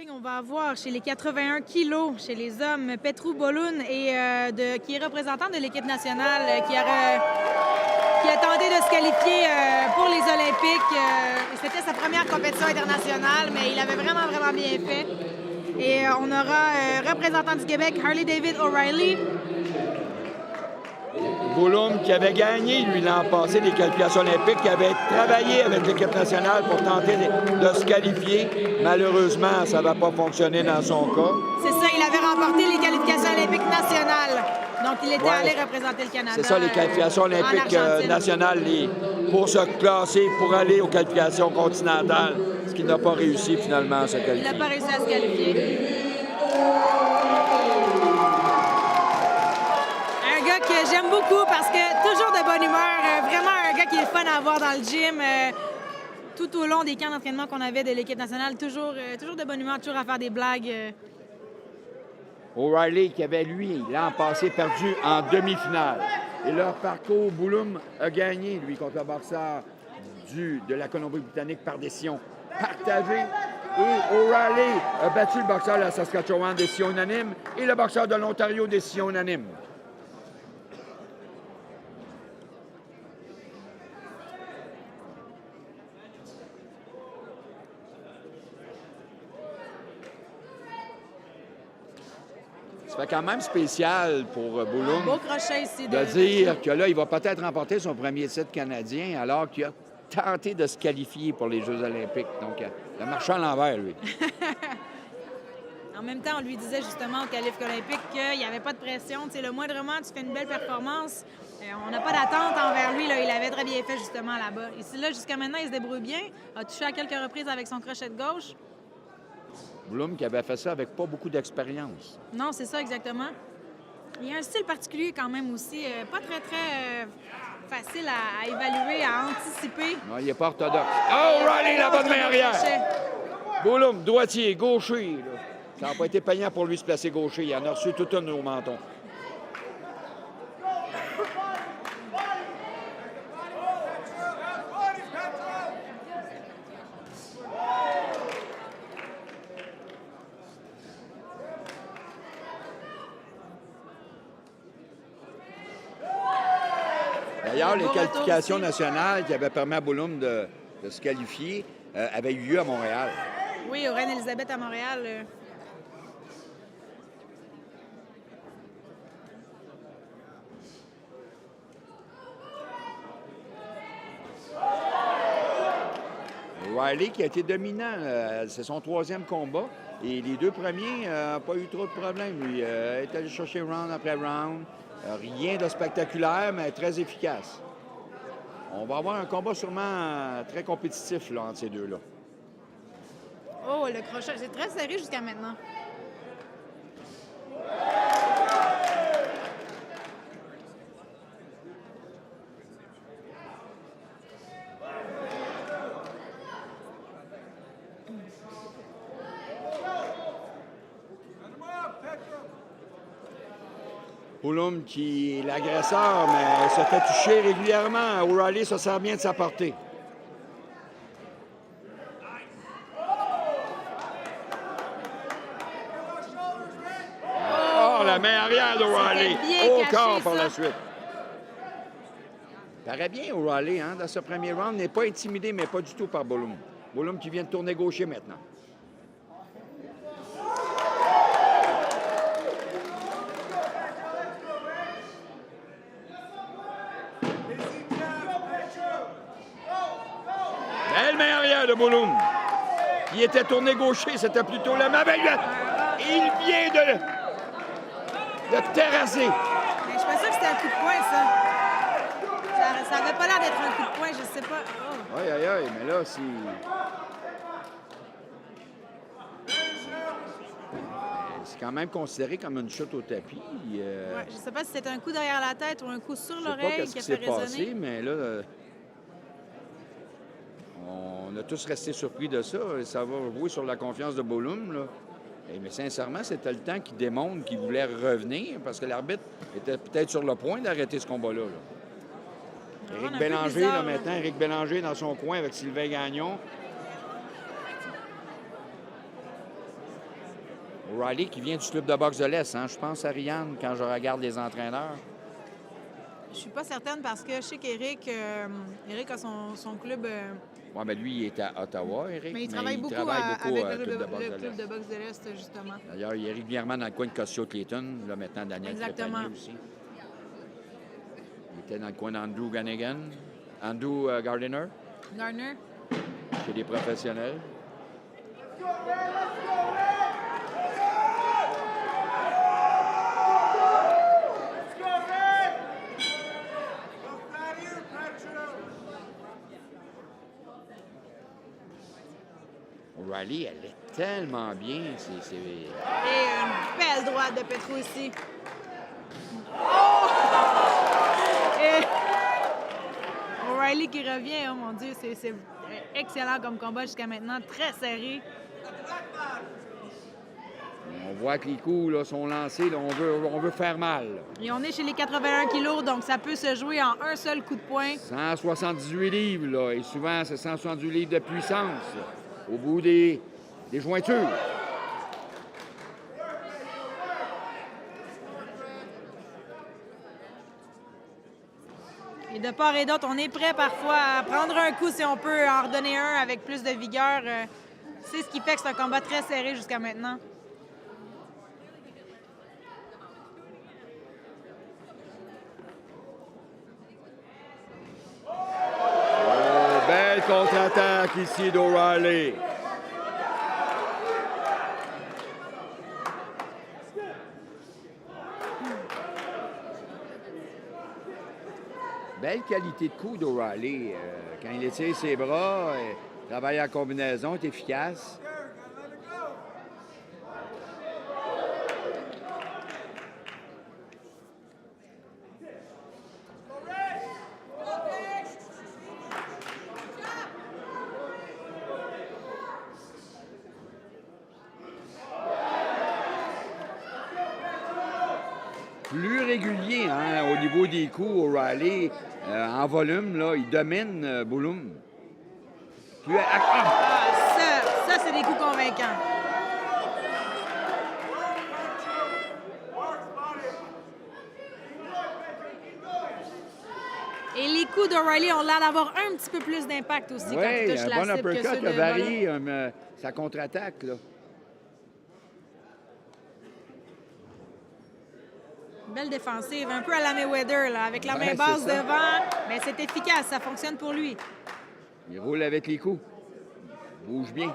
ring, on va avoir chez les 81 kilos, chez les hommes, Petru Bolun, qui est représentant de l'équipe nationale, qui a tenté de se qualifier pour les Olympiques. C'était sa première compétition internationale, mais il avait vraiment, vraiment bien fait. Et on aura représentant du Québec, Harley David O'Reilly. Bolum qui avait gagné, lui, l'an passé, les qualifications olympiques, qui avait travaillé avec l'équipe nationale pour tenter de se qualifier. Malheureusement, ça ne va pas fonctionner dans son cas. C'est ça, il avait remporté les qualifications olympiques nationales. Donc, il était allé représenter le Canada. C'est ça, les qualifications olympiques nationales pour se classer, pour aller aux qualifications continentales, ce qui n'a pas réussi finalement à se qualifier. Il n'a pas réussi à se qualifier. Un gars que j'aime beaucoup parce que toujours de bonne humeur, vraiment un gars qui est fun à avoir dans le gym. Tout au long des camps d'entraînement qu'on avait de l'équipe nationale, toujours de bonne humeur, toujours à faire des blagues. O'Reilly qui avait, lui, l'an passé, perdu en demi-finale. Et leur parcours, Bolum a gagné, lui, contre le boxeur de la Colombie-Britannique par décision partagée. Et O'Reilly a battu le boxeur de la Saskatchewan décision unanime et le boxeur de l'Ontario décision unanime. Ça fait quand même spécial pour Bolum beau crochet ici de dire que là, il va peut-être remporter son premier titre canadien alors qu'il a tenté de se qualifier pour les Jeux olympiques. Donc, il a marché à l'envers, lui. En même temps, on lui disait justement au qualif olympique qu'il n'y avait pas de pression. Tu sais, le moindrement, tu fais une belle performance. On n'a pas d'attente envers lui. Là. Il avait très bien fait justement là-bas. Ici, là, jusqu'à maintenant, il se débrouille bien. A touché à quelques reprises avec son crochet de gauche. Bolum qui avait fait ça avec pas beaucoup d'expérience. Non, c'est ça exactement. Il y a un style particulier quand même aussi, pas très, très facile à évaluer, à anticiper. Non, il n'est pas orthodoxe. Oh, O'Reilly, la bonne main arrière! Bolum, droitier, gaucher. Là. Ça n'a pas été payant pour lui se placer gaucher. Il en a reçu tout un au menton. D'ailleurs, les qualifications nationales qui avaient permis à Bolum de se qualifier avaient eu lieu à Montréal. Oui, au Reine-Élisabeth à Montréal. O'Reilly qui a été dominant. C'est son troisième combat. Et les deux premiers n'ont pas eu trop de problèmes. Lui est allé chercher round après round. Rien de spectaculaire, mais très efficace. On va avoir un combat sûrement très compétitif là, entre ces deux-là. Oh, le crochet, c'est très serré jusqu'à maintenant. Bolum qui est l'agresseur, mais se fait toucher régulièrement. O'Reilly se sert bien de sa portée. Oh, la main arrière d'O'Reilly. Au corps par la suite. Paraît bien O'Reilly, hein, dans ce premier round. N'est pas intimidé, mais pas du tout par Bolum. Bolum qui vient de tourner gaucher maintenant. Belle main arrière de Bolum. Il était tourné gaucher, c'était plutôt la main. Il vient de terrasser. Mais je suis pas sûre que c'était un coup de poing, ça. Ça avait pas l'air d'être un coup de poing, je sais pas. Oh. Aïe, aïe, aïe, mais là, si... C'est quand même considéré comme une chute au tapis. Ouais, je sais pas si c'était un coup derrière la tête ou un coup sur l'oreille qui a fait résonner. Je sais pas ce qui s'est passé, mais là... On a tous resté surpris de ça. Ça va jouer sur la confiance de Bolum, là. Mais sincèrement, c'était le temps qu'il démontre qu'il voulait revenir parce que l'arbitre était peut-être sur le point d'arrêter ce combat-là. Éric Bélanger, bizarre, là, maintenant. Éric Bélanger dans son coin avec Sylvain Gagnon. O'Reilly qui vient du club de boxe de l'Est, hein? Je pense à Rianne quand je regarde les entraîneurs. Je suis pas certaine parce que je sais qu'Éric Éric a son club, Oui, mais lui, il est à Ottawa, Éric, mais il mais travaille il beaucoup, travaille beaucoup avec au le club de boxe de club de l'Est. boxe de l'Est, justement. D'ailleurs, il est régulièrement dans le coin de Cossio-Clayton. Là, maintenant, Daniel Exactement. Trépanier aussi. Il était dans le coin d'Andrew Ganigan. Andrew Gardiner, Gardner. chez les professionnels. O'Reilly, elle est tellement bien. Et une belle droite de Petro ici. Oh! Et O'Reilly qui revient, oh mon Dieu, c'est excellent comme combat jusqu'à maintenant, très serré. On voit que les coups là, sont lancés. Là, on veut faire mal. Et on est chez les 81 kilos, donc ça peut se jouer en un seul coup de poing. 178 livres, là, et souvent, c'est 178 livres de puissance là, au bout des jointures. Et de part et d'autre, on est prêt parfois à prendre un coup si on peut en redonner un avec plus de vigueur. C'est ce qui fait que c'est un combat très serré jusqu'à maintenant. Oh, belle contre-attaque ici d'O'Reilly. Belle qualité de coup d'O'Reilly. Quand il étire ses bras, travaille en combinaison, est efficace. Plus régulier hein, au niveau des coups, O'Reilly, en volume, là, il domine Bouloum. Plus... Ça c'est des coups convaincants. Et les coups d'O'Reilly ont l'air d'avoir un petit peu plus d'impact aussi quand il touche la bon cible que ceux uppercut de a varié Bouloum. sa contre-attaque. Là. Belle défensive, un peu à la Mayweather, là, avec la main basse devant. Mais c'est efficace, ça fonctionne pour lui. Il roule avec les coups. Il bouge bien.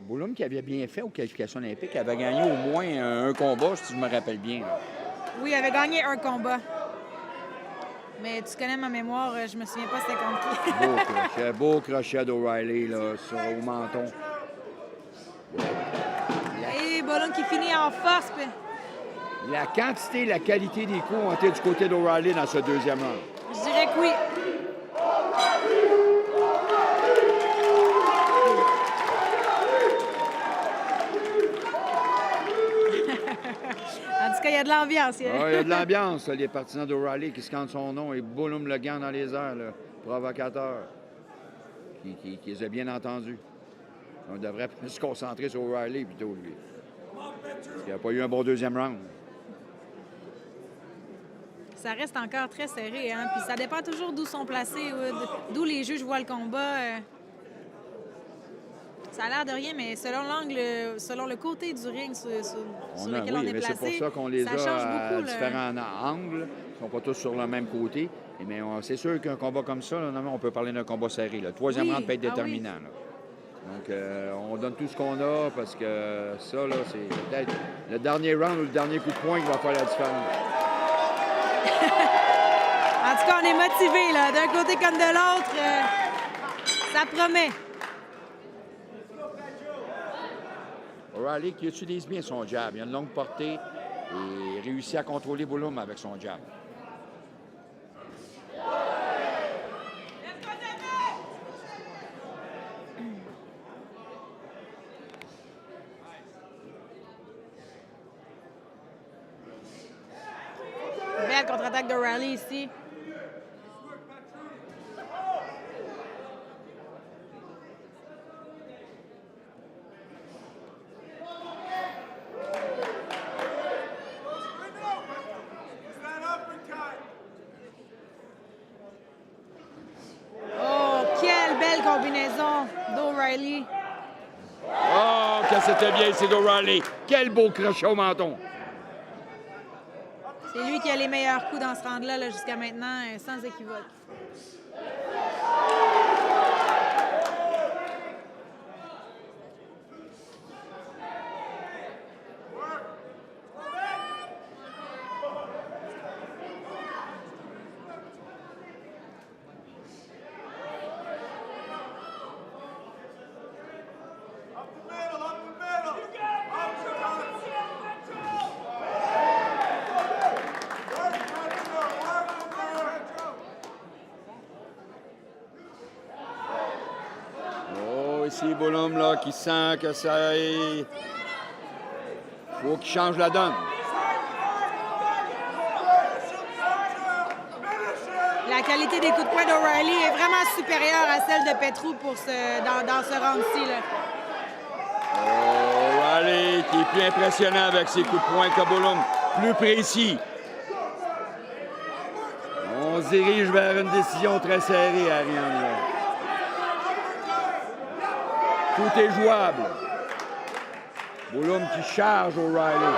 Bouloum qui avait bien fait aux qualifications olympiques, avait gagné au moins un combat, si je me rappelle bien. Là. Oui, il avait gagné un combat. Mais tu connais ma mémoire, je me souviens pas c'était contre qui. Beau crochet d'O'Reilly au menton. Et Bouloum qui finit en force. La quantité et la qualité des coups ont été du côté d'O'Reilly dans ce deuxième round. Je dirais que oui. En tout cas, il y a de l'ambiance. Il y a de l'ambiance, les partisans d'O'Reilly qui scandent son nom et Bouloum le gant dans les airs, le provocateur, qui les a bien entendus. On devrait se concentrer sur O'Reilly plutôt, lui. Parce qu'il n'a pas eu un bon deuxième round. Ça reste encore très serré, hein? Puis ça dépend toujours d'où sont placés, d'où les juges voient le combat. Ça a l'air de rien, mais selon l'angle, selon le côté du ring sur lequel on est placé, c'est pour ça qu'on les ça a change à beaucoup. différents angles. Ils ne sont pas tous sur le même côté. Mais c'est sûr qu'un combat comme ça, là, on peut parler d'un combat serré. Le troisième round peut être déterminant. Oui. Là. Donc, on donne tout ce qu'on a parce que ça, là, c'est peut-être le dernier round ou le dernier coup de poing qui va faire la différence. En tout cas, on est motivés, là, d'un côté comme de l'autre. Ça promet. O'Reilly qui utilise bien son jab. Il a une longue portée et réussit à contrôler Bouloum avec son jab. contre-attaque de Riley ici. Oh, quelle belle combinaison d'O'Reilly. Oh, que c'était bien, c'est d'O'Reilly. Quel beau crochet au menton. C'est lui qui a les meilleurs coups dans ce round-là là, jusqu'à maintenant, sans équivoque. Ici, Boulum, là, qui sent que ça est... faut qu'il change la donne. La qualité des coups de poing d'O'Reilly est vraiment supérieure à celle de Petru pour dans ce round-ci. O'Reilly qui est plus impressionnant avec ses coups de poing que Boulum, plus précis. On se dirige vers une décision très serrée, Ariane. Là. Tout est jouable. Boulum qui charge O'Reilly.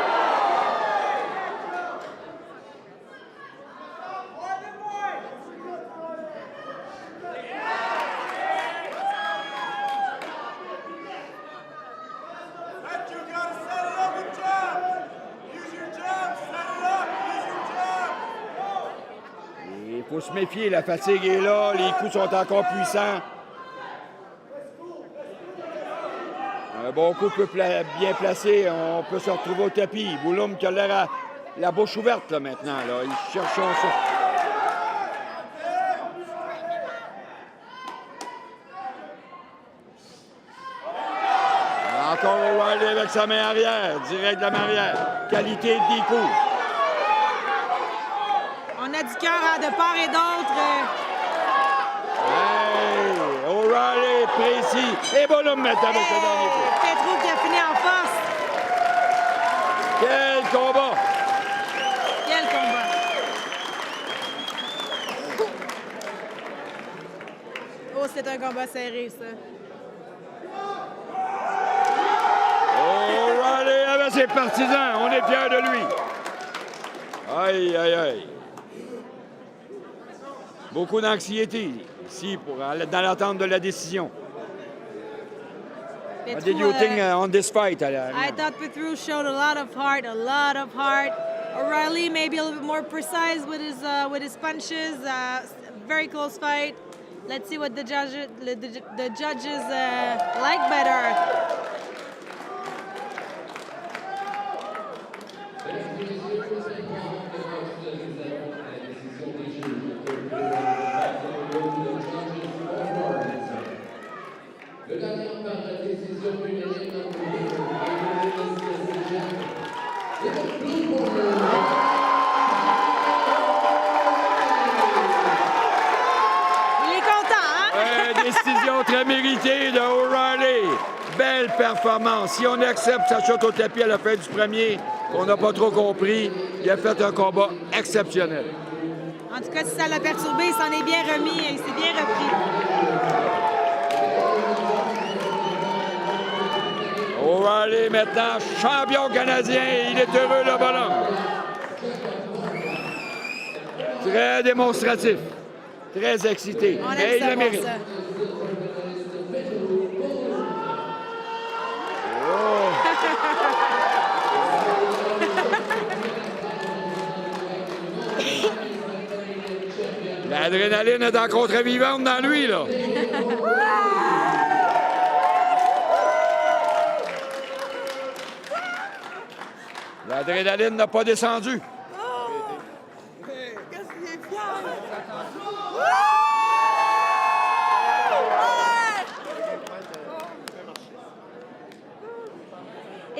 Il faut se méfier, la fatigue est là, les coups sont encore puissants. Un bon coup peut bien placé, on peut se retrouver au tapis. Boulum qui a l'air la bouche ouverte là, maintenant. Là. Il cherche son... Encore O'Reilly avec sa main arrière, direct de la main arrière. Qualité des coups. On a du cœur de part et d'autre. Hey, O'Reilly précis. Et Boulum maintenant avec le dernier coup. Petru qui a fini en force. Quel combat! Quel combat! Oh, c'est un combat serré, ça. O'Reilly avec ses partisans, on est fiers de lui. Aïe, aïe, aïe. Beaucoup d'anxiété ici dans l'attente de la décision. What did you think on this fight? I thought Petru showed a lot of heart, O'Reilly maybe a little bit more precise with his punches. Very close fight. Let's see what the judges like better. Il est content, hein? Décision très méritée de O'Reilly. Belle performance. Si on accepte sa shot au tapis à la fin du premier, on n'a pas trop compris, il a fait un combat exceptionnel. En tout cas, si ça l'a perturbé, il s'en est bien remis et il s'est bien repris. O'Reilly maintenant champion canadien. Il est heureux, le bonhomme. Très démonstratif. Très excité. On Mais il le mérite. Ça. Oh. L'adrénaline est en contre-vivante dans lui, là. L'adrénaline n'a pas descendu. Qu'est-ce qu'il est fier!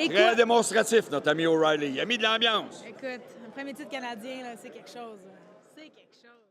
Très démonstratif, notre ami O'Reilly. Il a mis de l'ambiance. Écoute, un premier titre canadien, là, c'est quelque chose. C'est quelque chose.